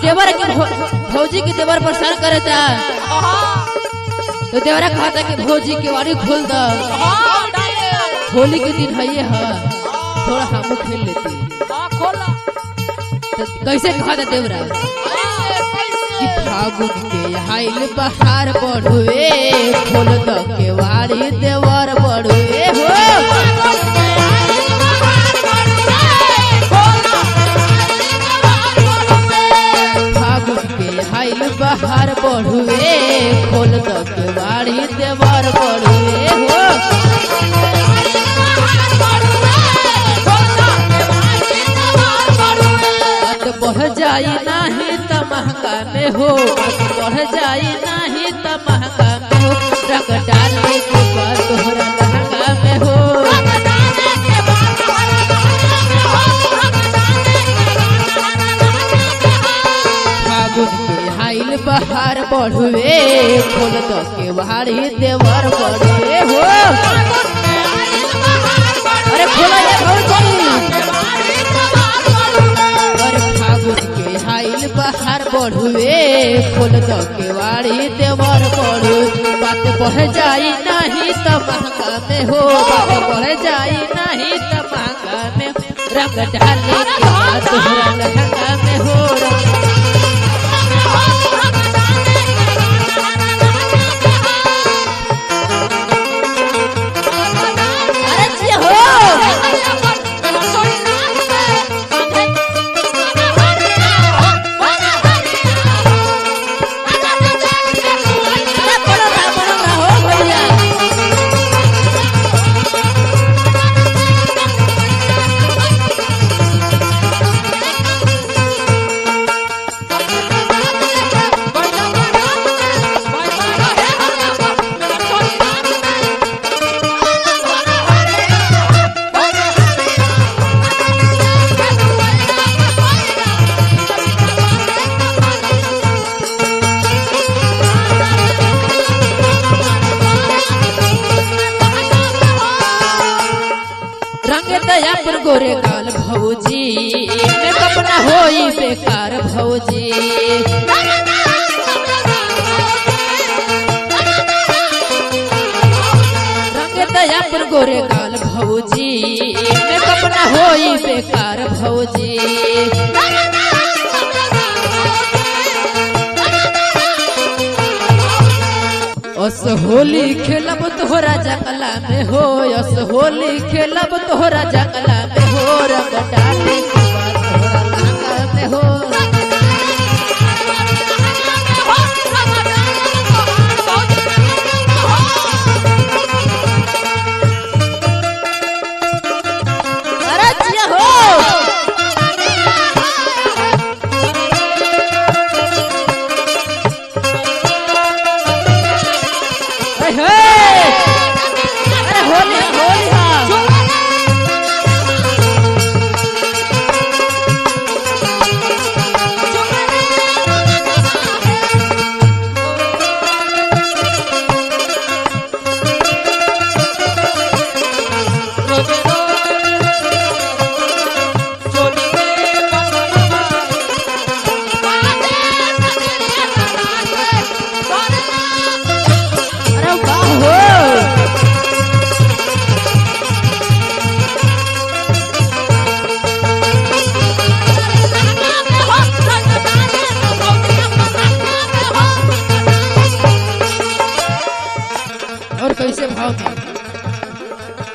देवर के भौजी के देवर पर सर करे था तो देवरा कहता कि भौजी के वाड़ी खोल दो। होली के दिन है ये थोड़ा हम खेल लेते तो कैसे कहता देवरा कि फागुन के हाइल बहार बढ़ुए खोल दो के वाड़ी देवर बढ़ुए हो। बहार बढ़ुए खोल दो के वाड़ी देवर बढ़ुए हो। बात बढ़ जाई नहीं त महंगा में हो, बात बढ़ जाई नहीं त महंगा में हो, रंग डालने के बाद तोहरा लहंगा में हो। बहार बढ़ुए खोल दो के वाड़ी देवर बढ़ुए हो। अरे खोला ये भौजी। अरे फागुन के हाइल बहार बढ़ुए खोल दो के वाड़ी देवर बढ़ुए। बात बढ़ जाई नहीं त महंगा में हो, बात बढ़ जाई नहीं त महंगा में, रंग डालने के बाद तोहरा लहंगा में हो। पर गोरे गाल भौजी मेकअप न होई बेकार भौजी। रंग दया पर गोरे गाल भौजी मेकअप न होई बेकार भौजी। अस होली खेलब तोहरा जंगला में हो, अस होली खेलब तोहरा जंगला में हो, रंग डाले के बाद तोहरा लहंगा में हो। अरे जिया हो। अरे होली होली और कैसे भाव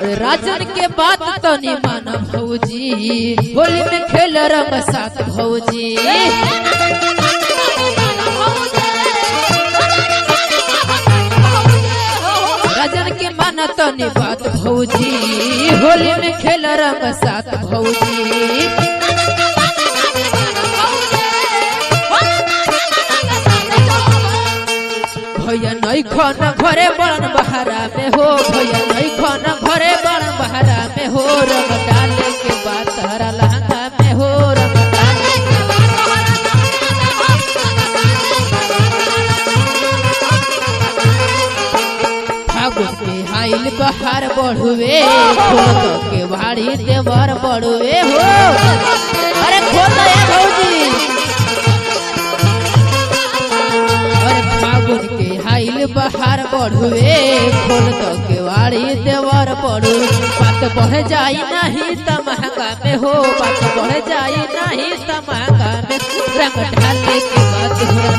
में राजन के बात तो नहीं माना भौजी, होली में खेल रंग साथ भौजी। राजन के माना तो नहीं बात भौजी, होली में खेल रंग साथ भौजी। भैया नहीं खाना घरे बड़न बहारा में हो, भैया नहीं खाना घरे बड़न बहारा में हो, रंग डाले के बाद तहरा लहंगा में हो, रंग डाले के बाद फागुन के हाइल बहार बढ़ुए खोल दो के वाड़ी देवर बढ़ुए हो। अरे खोल दो भौजी। बढ़ुए खोल दो केवाड़ी देवर पड़ू बात बढ़ जाई नहीं त महंगा में हो बात बढ़ जाई नहीं त महंगा में रंग ढाले के बाद